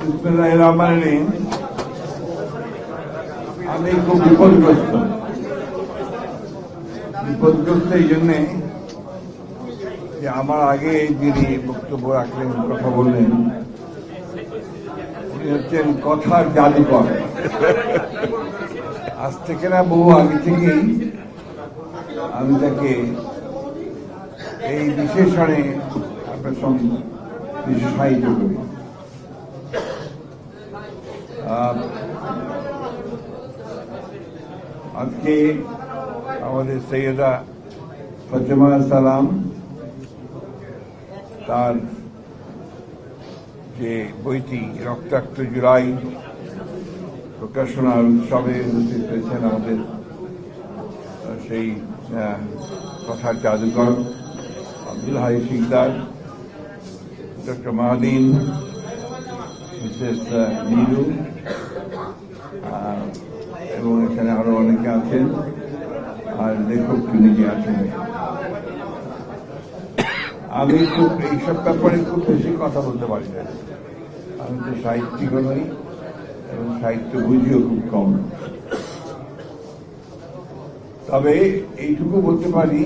বিসমিল্লাহির রহমানির রহিম। আমি খুব বিপদগ্রস্ত এই জন্যে যে আমার আগে যিনি বক্তব্য রাখলেন, কথা বললেন, উনি হচ্ছেন কথার জাদুকর। আজ থেকে না, বহু আগে থেকেই আমি তাকে এই বিশেষণে আপনার সঙ্গে বিশেষায়িত করি। আজকে আমাদের সৈয়দা ফাতেমা সালাম তার যে বইটি রক্তাক্ত জুলাই প্রকাশনার উৎসবে উপস্থিত হয়েছেন আমাদের সেই কথার জাদুকর Abdul high Sikdar, doctor মাহাদিন, Mrs Nilu, এবং এখানে আরো অনেকে আছেন, আর লেখক নিজে আছেন। আমি খুব এইসব ব্যাপারে খুব বেশি কথা বলতে পারি না। আমি তো সাহিত্যিকও নই এবং সাহিত্য বুঝিও খুব কম। তবে এইটুকু বলতে পারি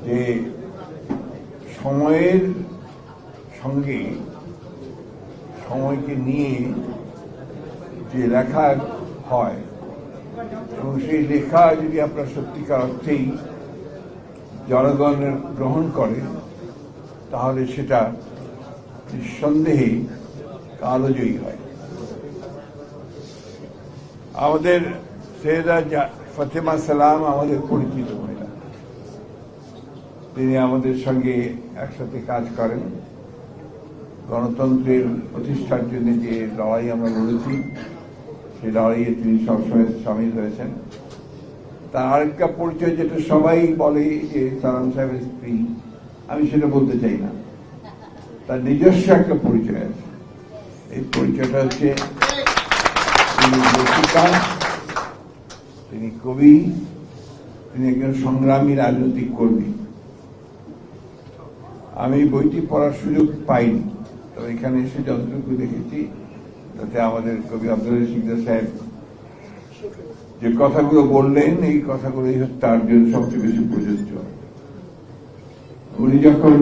যে সময়ের সঙ্গে সময়কে নিয়ে যে লেখা হয় এবং সেই লেখা যদি আপনার সত্যিকার অর্থেই জনগণের গ্রহণ করে, তাহলে সেটা নিঃসন্দেহে কালজয়ী হয়। আমাদের সৈয়দা ফাতেমা সালাম আমাদের পরিচিত মহিলা। তিনি আমাদের সঙ্গে একসাথে কাজ করেন। গণতন্ত্রের প্রতিষ্ঠার জন্য যে লড়াই আমরা লড়েছি, সেই লড়াইয়ে তিনি সবসময় সামিল হয়েছেন। তার আরেকটা পরিচয়, যেটা সবাই বলে যে সালাম সাহেবের স্ত্রী, আমি সেটা বলতে চাই না। তার নিজস্ব একটা পরিচয় আছে। এই পরিচয়টা হচ্ছে তিনি লেখিকা, তিনি কবি, তিনি একজন সংগ্রামী রাজনৈতিক কর্মী। আমি বইটি পড়ার সুযোগ পাইনি, তবে এখানে এসে যতটুকু দেখেছি তাতে আমাদের কবি আব্দুল হাই সিকদার সাহেব যে কথাগুলো বললেন, এই কথাগুলোই তার জন্য সবচেয়ে বেশি প্রযোজ্য। উনি যখন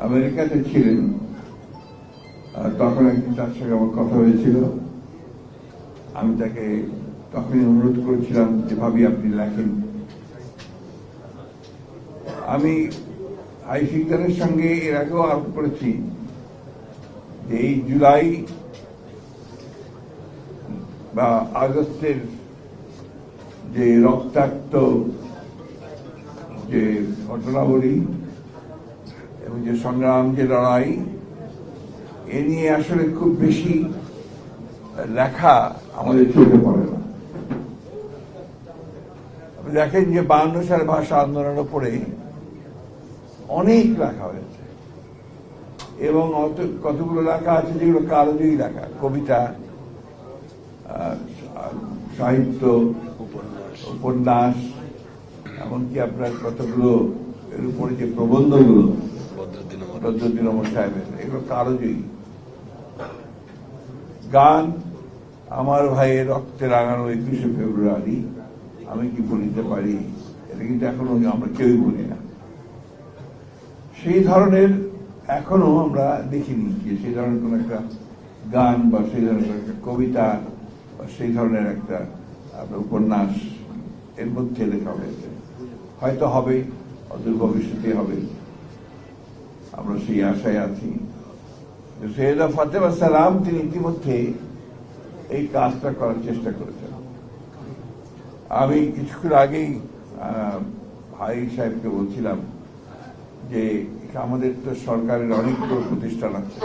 আমেরিকাতে ছিলেন, তখন একদিন তার সঙ্গে আমার কথা হয়েছিল। আমি তাকে তখনই অনুরোধ করেছিলাম যে ভাবি আপনি লেখেন। আমি হাই সিকদারের সঙ্গে এর আগেও আরোপ করেছি যে এই জুলাই বা আগস্টের যে রক্তাক্ত যে ঘটনাবলী এবং যে সংগ্রাম, যে লড়াই, এ নিয়ে আসলে খুব বেশি লেখা আমাদের চোখে পড়ে না। আপনি দেখেন যে 52 সালের ভাষা আন্দোলনের উপরে অনেক লেখা হয়েছে এবং কতগুলো লেখা আছে যেগুলো কালজয়ী লেখা, কবিতা, সাহিত্য, উপন্যাস, এমনকি আপনার কতগুলো এর উপরে যে প্রবন্ধগুলো বদরুদ্দিন ওমর সাহেবের, এগুলো কালজয়ী। গান, আমার ভাইয়ের রক্তে রাঙানো 21শে ফেব্রুয়ারি, আমি কি বলিতে পারি, এটা কিন্তু এখনো আমরা কেউই বলি না। সেই ধরনের এখনো আমরা দেখিনি যে সেই ধরনের কোন একটা গান বা সেই ধরনের একটা কবিতা বা সেই ধরনের একটা উপন্যাস এর মধ্যে লেখা হয়েছে। হয়তো হবে, অদূর ভবিষ্যতে হবে, আমরা সেই আশায় আছি। সৈয়দা ফাতেমা সালাম তিনি ইতিমধ্যে এই কাজটা করার চেষ্টা করেছেন। আমি কিছুক্ষণ আগেই ভাই সাহেবকে বলছিলাম যে আমাদের তো সরকারের অনেকগুলো প্রতিষ্ঠান আছে,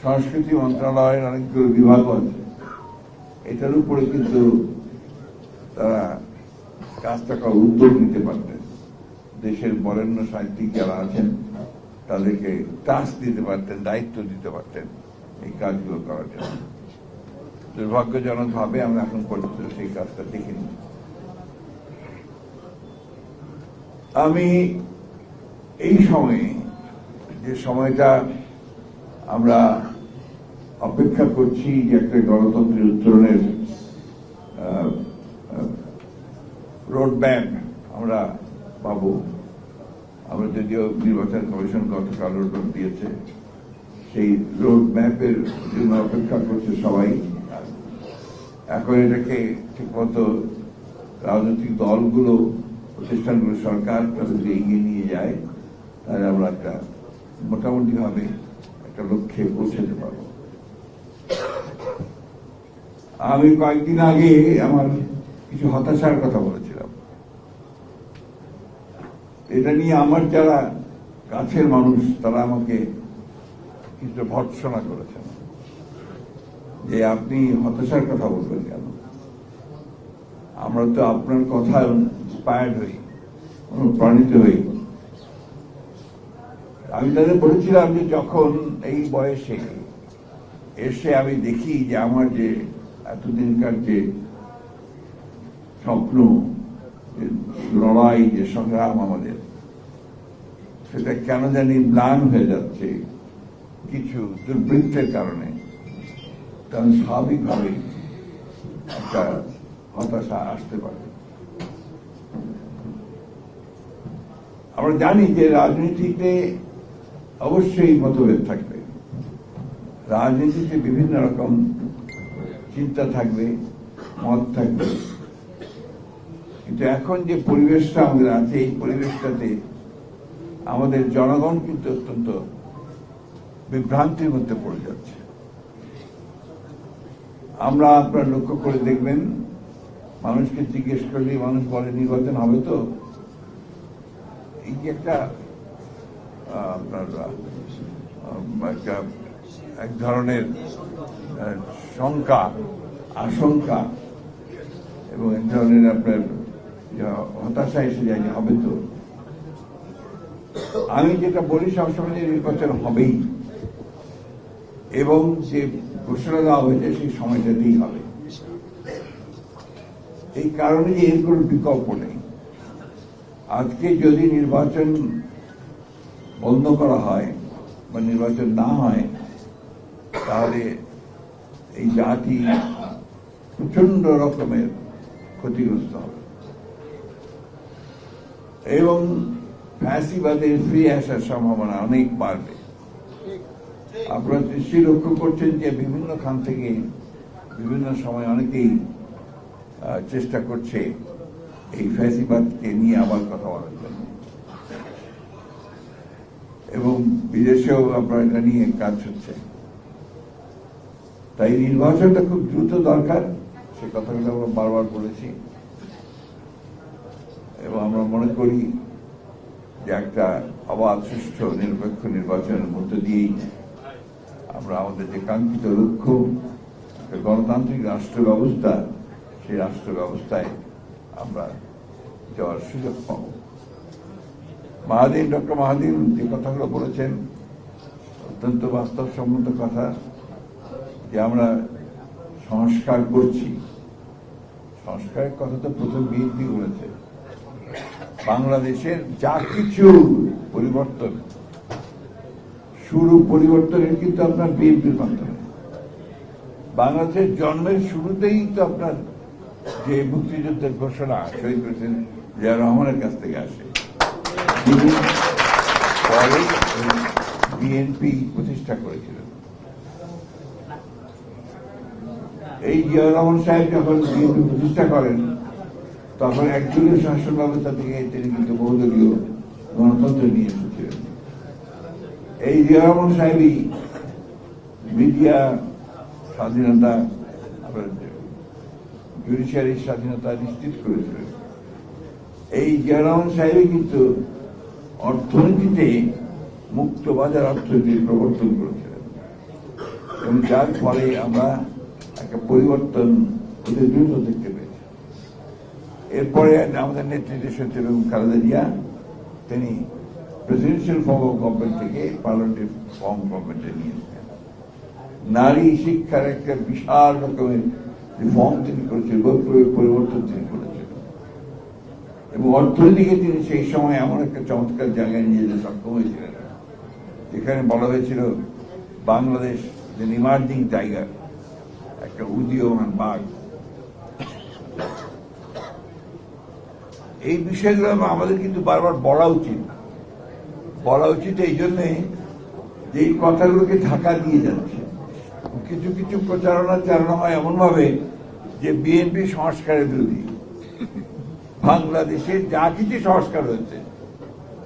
সংস্কৃতি মন্ত্রণালয়ের অনেকগুলো বিভাগ আছে, এটার উপরে কিন্তু তারা কাজটা করার উদ্যোগ নিতে পারতেন। দেশের বরেণ্য সাহিত্যিক যারা আছেন তাদেরকে টাস্ক দিতে পারতেন, দায়িত্ব দিতে পারতেন এই কাজগুলো করার জন্য। দুর্ভাগ্যজনক ভাবে আমরা এখন পর্যন্ত সেই কাজটা দেখিনি। আমি এই সময়ে, যে সময়টা আমরা অপেক্ষা করছি যে একটা গণতন্ত্রের উত্তরণের রোড ম্যাপ আমরা পাবো। আমরা যদিও নির্বাচন কমিশন গতকাল রোড ম্যাপ দিয়েছে, সেই রোড ম্যাপের জন্য অপেক্ষা করছে সবাই। এখন এটাকে ঠিকমতো রাজনৈতিক দলগুলো, প্রতিষ্ঠানগুলো, সরকার যদি এগিয়ে নিয়ে যায়, তাহলে আমরা একটা মোটামুটি ভাবে একটা লক্ষ্যে পৌঁছাতে পারবো। আমি কয়েকদিন আগে আমার কিছু হতাশার কথা বলেছিলাম। এটা নিয়ে আমার যারা কাছের মানুষ তারা আমাকে কিছু ভর্ৎসনা করেছেন যে আপনি হতাশার কথা বলবেন কেন, আমরা তো আপনার কথায় ইন্সপায়ার্ড হই, অনুপ্রাণিত হই। আমি তাদের বলেছিলাম যে যখন এই বয়সে এসে আমি দেখি যে আমার যে এতদিনকার যে স্বপ্ন, যে লড়াই, যে সংগ্রাম আমাদের, সেটা কেন জানি ম্লান হয়ে যাচ্ছে কিছু দুর্বৃত্তের কারণে, তখন স্বাভাবিকভাবেই একটা হতাশা আসতে পারে। আমরা জানি যে রাজনীতিতে অবশ্যই মতভেদ থাকবে, রাজনীতিতে বিভিন্ন রকম চিন্তা থাকবে, মত থাকবে, কিন্তু এখন যে পরিবেশটা আমাদের আছে, এই পরিবেশটাতে আমাদের জনগণ কিন্তু অত্যন্ত বিভ্রান্তির মধ্যে পড়ে যাচ্ছে। আমরা আপনার লক্ষ্য করে দেখবেন, মানুষকে জিজ্ঞেস করলে মানুষ বলে নির্বাচন হবে তো। এই যে একটা আপনার এক ধরনের শঙ্কা, আশঙ্কা এবং এক ধরনের আপনার হতাশা এসে যায় যে হবে তো। আমি যেটা বলি সবসময় যে নির্বাচন হবেই, এবং যে ঘোষণা দেওয়া হয়েছে সেই সময়টাতেই হবে। এই কারণে যে এর কোনো বিকল্প নেই। আজকে যদি নির্বাচন বন্ধ করা হয় বা নির্বাচন না হয়, তাহলে এই জাতি প্রচন্ড রকমের ক্ষতিগ্রস্ত হবে এবং ফ্যাসিবাদের ফিরে আসার সম্ভাবনা অনেক বাড়বে। আপনারা নিশ্চয়ই লক্ষ্য করছেন যে বিভিন্ন খান থেকে বিভিন্ন সময় অনেকেই চেষ্টা করছে এই ফ্যাসিবাদকে নিয়ে আবার কথা বলার জন্য, এবং বিদেশেও আপনার এটা নিয়ে কাজ হচ্ছে। তাই নির্বাচনটা খুব দ্রুত দরকার, সে কথাগুলো আমরা বারবার বলেছি, এবং আমরা মনে করি যে একটা অবাধ, সুষ্ঠু, নিরপেক্ষ নির্বাচনের মধ্য দিয়েই আমরা আমাদের যে কাঙ্ক্ষিত লক্ষ্য, গণতান্ত্রিক রাষ্ট্র ব্যবস্থা, সেই রাষ্ট্র ব্যবস্থায় আমরা যাওয়ার সুযোগ পাব। ডক্টর মাহাদিন যে কথাগুলো বলেছেন অত্যন্ত বাস্তবসম্মত কথা, যে আমরা সংস্কার করছি। সংস্কারের কথা তো প্রথম বিএনপি বলেছে। বাংলাদেশের যা কিছু পরিবর্তন, শুরু পরিবর্তনের কিন্তু আপনার বিএনপির মাধ্যমে। বাংলাদেশের জন্মের শুরুতেই তো আপনার যে মুক্তিযুদ্ধের ঘোষণা শহীদ প্রেসিডেন্ট জিয়া রহমানের কাছ থেকে আসে, পরে বিএনপি প্রতিষ্ঠা করেছিলেন। এই জিয়া রহমান সাহেব যখন বিএনপি প্রতিষ্ঠা করেন, তখন একদলীয় শাসন ব্যবস্থা থেকে তিনি কিন্তু বহুদলীয় গণতন্ত্র নিয়ে এসেছিলেন। এই জিয়া রহমান সাহেবই মিডিয়া স্বাধীনতা, জুডিশিয়ারির স্বাধীনতা নিশ্চিত করেছিলেন। এই জিয়া রহমান সাহেবই কিন্তু অর্থনীতিতে মুক্ত বাজার অর্থনীতির প্রবর্তন করেছিলেন, এবং যার ফলে আমরা একটা পরিবর্তন অতি দ্রুত দেখতে পেয়েছি। এরপরে আমাদের নেতৃত্বে সচিব এবং খালেদা জিয়া, তিনি প্রেসিডেন্সিয়াল ফর্ম অফ গভর্নমেন্ট থেকে পার্লামেন্টারি ফর্ম গভর্নমেন্টে নিয়েছেন। নারী শিক্ষার একটা বিশাল রকমের রিফর্ম তিনি করেছেন, পরিবর্তন তিনি করেছেন, এবং অর্থনীতিকে তিনি সেই সময় এমন একটা চমৎকার জায়গায় নিয়ে যেতে সক্ষম হয়েছিলেন, যেখানে বলা হয়েছিল বাংলাদেশ যে ইমার্জিং টাইগার, একটা উদীয়মান বাঘ, এই বিষয়গুলো আমাদের কিন্তু বারবার বলা উচিত এই জন্যে যে এই কথাগুলোকে ঢাকা দিয়ে যাচ্ছে। কিছু কিছু প্রচারণা চালানো হয় এমন ভাবে যে বিএনপি সংস্কারের বিরোধী। বাংলাদেশে যা কিছু সংস্কার হয়েছে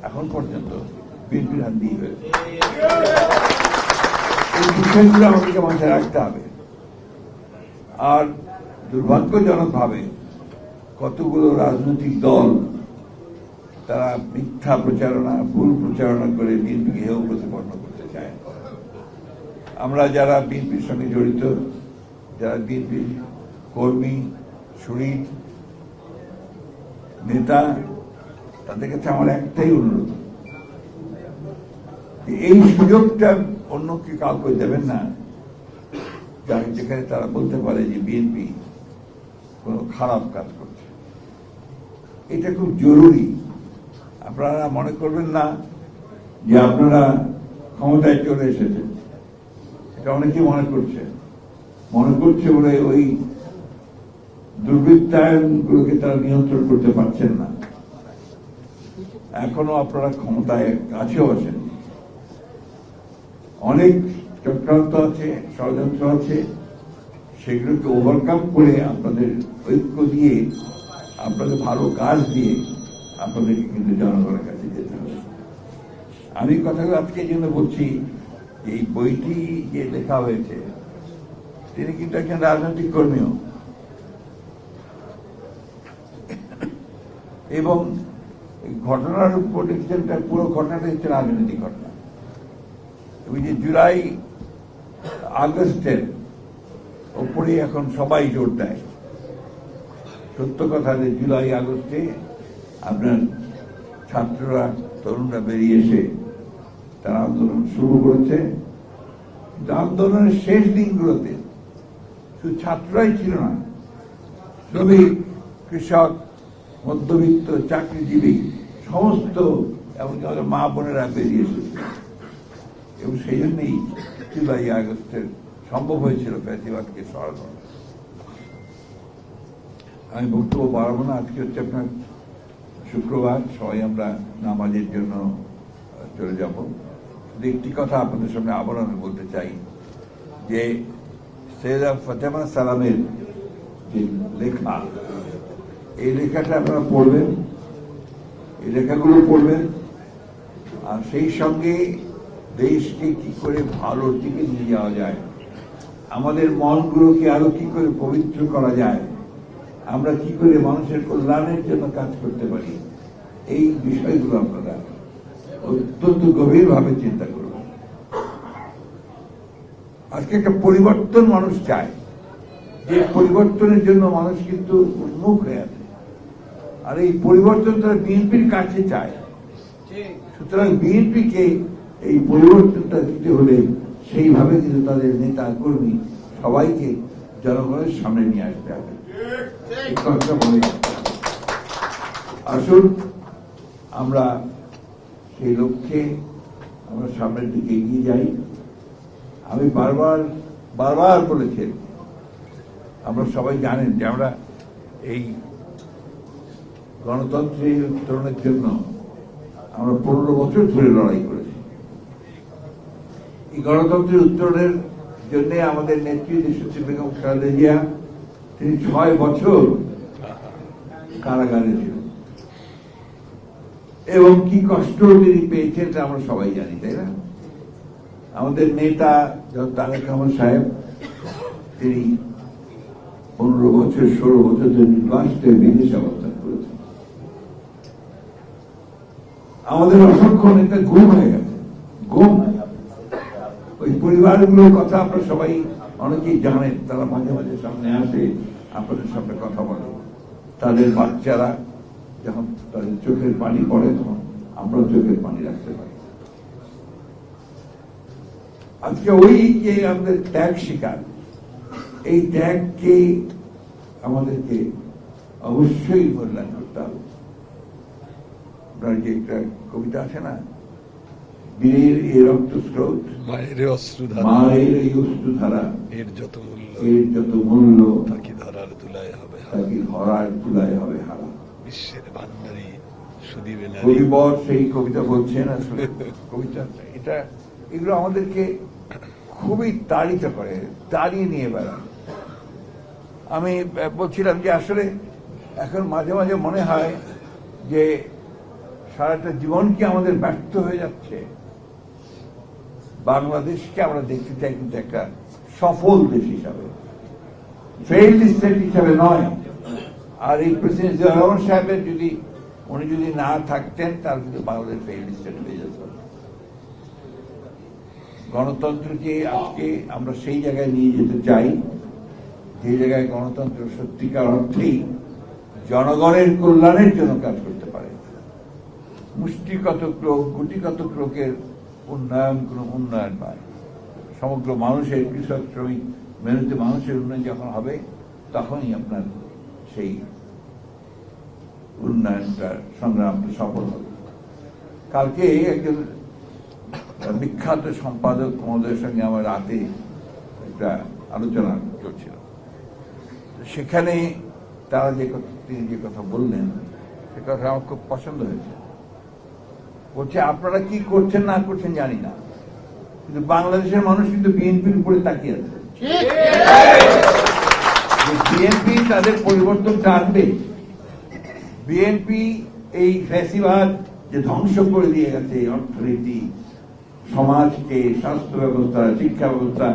এখন পর্যন্ত বিএনপির হাত দিয়ে হয়েছে। এই বিষয়গুলো আমাদেরকে মাথায় রাখতে হবে। আর দুর্ভাগ্যজনক ভাবে কতগুলো রাজনৈতিক দল তারা মিথ্যা প্রচারণা, ভুল প্রচারণা করে বিএনপিকে হেয় প্রতিপন্ন করতে চায়। আমরা যারা বিএনপির সঙ্গে জড়িত, যারা বিএনপির কর্মী, শরীর, নেতা, তাদের কাছে আমার একটাই অনুরোধ, এই সুযোগটা অন্যকে কাউকে দেবেন না যেখানে তারা বলতে পারে যে বিএনপি কোন খারাপ কাজ করছে। এটা খুব জরুরি। আপনারা মনে করবেন না যে আপনারা ক্ষমতায় চলে এসেছেন, এটা অনেকেই মনে করছে বলে ওই দুর্বৃত্তায়ন গুলোকে তারা নিয়ন্ত্রণ করতে পারছেন না। এখনো আপনারা ক্ষমতায় কাছেও আছেন, অনেক চক্রান্ত আছে, ষড়যন্ত্র আছে, সেগুলোকে ওভারকাম করে আপনাদের ঐক্য দিয়ে, আপনাদের ভালো কাজ দিয়ে আপনাদেরকে কিন্তু জনগণের কাছে যেতে হবে। আমি কথাগুলো আজকে এই জন্য বলছি, এই বইটি যে লেখা হয়েছে, তিনি কিন্তু একজন রাজনৈতিক কর্মীও, এবং ঘটনার উপর লিখছেন, পুরো ঘটনাটা হচ্ছে রাজনৈতিক ঘটনা। ওই যে জুলাই আগস্টের ওপরে এখন সবাই জোর দেয়। সত্য কথা যে জুলাই আগস্টে আপনার ছাত্ররা, তরুণরা বেরিয়ে এসে তারা আন্দোলন শুরু করেছে। কিন্তু আন্দোলনের শেষ দিনগুলোতে শুধু ছাত্ররাই ছিল না, শ্রমিক, কৃষক, মধ্যবিত্ত, চাকরিজীবী, সমস্ত, এমনকি আমাদের মা বোনেরা বেরিয়ে এসেছে। এবং সেই জন্যই জুলাই আগস্টের সম্ভব হয়েছিল ফ্যাসিবাদকে সরানো। আমি বক্তব্য বাড়াবো না। আজকে হচ্ছে আপনার শুক্রবার, সবাই আমরা নামাজের জন্য চলে যাব। একটি কথা আপনাদের সামনে আবার আমি বলতে চাই যে সৈয়দা ফাতেমা সালামের যে লেখা, এই লেখাটা আপনারা পড়বেন, এই লেখাগুলো পড়বেন, আর সেই সঙ্গে দেশকে কি করে ভালোর দিকে নিয়ে যাওয়া যায়, আমাদের মনগুলোকে আরো কি করে পবিত্র করা যায়, আমরা কি করে মানুষের কল্যাণের জন্য কাজ করতে পারি, এই বিষয়গুলো আপনারা অত্যন্ত গভীরভাবে চিন্তা করবেন। আজকে একটা পরিবর্তন মানুষ চায়, যে পরিবর্তনের জন্য মানুষ কিন্তু উন্মুখ হয়ে আছে, আর এই পরিবর্তন তারা বিএনপির কাছে চায়। সুতরাং বিএনপিকে এই পরিবর্তনটা দিতে হলে সেইভাবে কিন্তু তাদের নেতা, কর্মী সবাইকে জনগণের সামনে নিয়ে আসতে হবে। এই কথাটা মনে রাখতে হবে। আসুন আমরা সেই লক্ষ্যে আমরা সামনের দিকে এগিয়ে যাই। আমি বারবার বলেছি, আমরা সবাই জানেন যে আমরা এই গণতন্ত্রের উত্তরণের জন্য আমরা 15 বছর ধরে লড়াই করেছি। এই গণতন্ত্রের উত্তরণের জন্য আমাদের নেত্রী দেশনেত্রী বেগম খালেদা জিয়া, তিনি 6 বছর কারাগারে ছিলেন, এবং কি কষ্ট তিনি পেয়েছেন তা আমরা সবাই জানি, তাই না? আমাদের নেতা তারেক রহমান সাহেব, তিনি 15 বছর 16 বছর ধরে নির্বাসিত বিদেশে অবস্থান করেছেন। আমাদের অসংখ্য নেতা গুম হয়ে গেছে, গুম। ওই পরিবারগুলোর কথা আপনারা সবাই অনেকেই জানেন, তারা মাঝে মাঝে সামনে আসে, আপনাদের সামনে কথা বলে। তাদের বাচ্চারা যখন তাদের চোখের পানি পড়ে, তখন আমরা চোখের পানি রাখতে পারি। আজকে ওই যে আমাদের ত্যাগ শিকার, এই ত্যাগকে আমাদেরকে অবশ্যই মূল্যায়ন করতে হবে। আপনার যে একটা কবিতা আছে না, বীরের এই রক্তস্রোত, মায়ের অশ্রুধারা, মায়ের এই অশ্রুধারা, এর যত মূল্য তাকে ধরার তুলায় হবে হারা। তাকে ধরার তুলায় হবে হারা। বিশ্বের ভান্ডারী সুদিবে নারী। কবিবর সেই কবিতা বলছেন। আসলে কবিতা এটা, এগুলো আমাদেরকে খুবই তাড়িত করে, তাড়িয়ে নিয়ে বেড়ান। আমি বলছিলাম যে আসলে এখন মাঝে মাঝে মনে হয় যে সারাটা জীবন কি আমাদের ব্যর্থ হয়ে যাচ্ছে। বাংলাদেশকে আমরা দেখতে চাই কিন্তু একটা সফল দেশ হিসাবে, ফেইল্ড স্টেট হিসাবে নয়। আর এই প্রেসিডেন্ট জিয়াউর রহমান সাহেবের উনি যদি না থাকতেন তাহলে কিন্তু বাংলাদেশ ফেইল্ড স্টেট হয়ে যেত। গণতন্ত্রকে আজকে আমরা সেই জায়গায় নিয়ে যেতে চাই যে জায়গায় গণতন্ত্র সত্যিকার অর্থেই জনগণের কল্যাণের জন্য কাজ করতে পারে। মুষ্টিগত লোক, গুটিগত লোকের উন্নয়ন কোন উন্নয়ন নয়। সমগ্র মানুষের, কৃষক, শ্রমিক, মেহনতি মানুষের উন্নয়ন যখন হবে তখনই আপনার সেই উন্নয়নটা সংগ্রামটা সফল হবে। কালকে একজন বিখ্যাত সম্পাদক মহোদয়ের সঙ্গে আমার রাতে একটা আলোচনা চলছিল। সেখানে তিনি যে কথা বললেন সে কথা আমার খুব পছন্দ হয়েছে। বলছে আপনারা কি করছেন না করছেন জানি না, কিন্তু বাংলাদেশের মানুষ কিন্তু বিএনপির উপরে তাকিয়ে আছে। বিএনপি তাদের পরিবর্তনটা আনবে। বিএনপি এই ফ্যাসিবাদ যে ধ্বংস করে দিয়ে গেছে অর্থনীতি, সমাজকে, স্বাস্থ্য ব্যবস্থা, শিক্ষা ব্যবস্থা,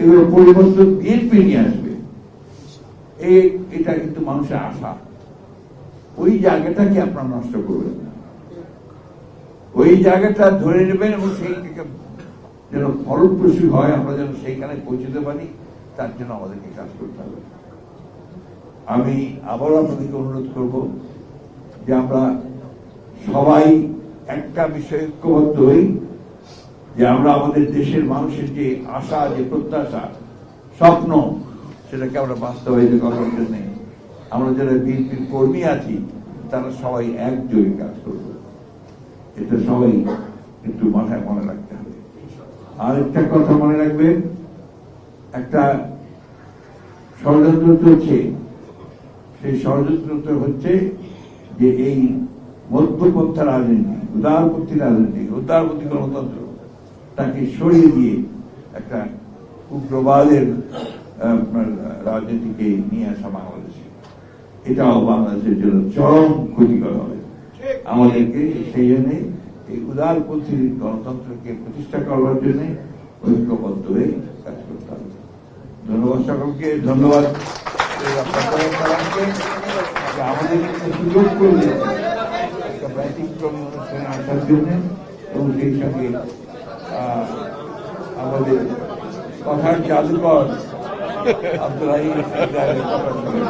এগুলো পরিবর্তন বিএনপি নিয়ে আসবে, এটা কিন্তু মানুষের আশা। ওই জায়গাটাকে আপনারা নষ্ট করবেন না, ওই জায়গাটা ধরে নেবেন এবং সেইটাকে যেন ফলপ্রসূ হয়, আমরা যেন সেইখানে পৌঁছতে পারি, তার জন্য আমাদেরকে কাজ করতে হবে। আমি আবারও আপনাদেরকে অনুরোধ করব যে আমরা সবাই একটা বিষয়ে ঐক্যবদ্ধ হই, যে আমরা আমাদের দেশের মানুষের যে আশা, যে প্রত্যাশা, স্বপ্ন, সেটাকে আমরা বাস্তবায়িত করার জন্য আমরা যারা বিএনপির কর্মী আছি তারা সবাই একযোগে কাজ করব। এটা সবাই একটু মাথায় মনে রাখতে হবে। আর একটা কথা মনে রাখবেন, একটা ষড়যন্ত্র চলছে। সেই ষড়যন্ত্র হচ্ছে যে এই মধ্যপন্থা রাজনীতি, উদারপন্থী রাজনীতি, উদারপন্থী গণতন্ত্র তাকে সরিয়ে দিয়ে একটা উগ্রবাদের রাজনীতিকে নিয়ে আসা বাংলাদেশে, এটাও বাংলাদেশের জন্য চরম ক্ষতিকর হবে। আমাদেরকে সেই জন্য এই উদারপন্থী গণতন্ত্রকে প্রতিষ্ঠা করবার জন্য ঐক্যবদ্ধ হয়ে কাজ করতে হবে। ধন্যবাদ সকলকে, ধন্যবাদ আমাদের সুযোগ করে দিয়েছে একটা ব্যতিক্রমী অনুষ্ঠানে আসার জন্য, এবং সেই সঙ্গে আমাদের কথার জাদুকর আব্দুল হাই কথা শুনে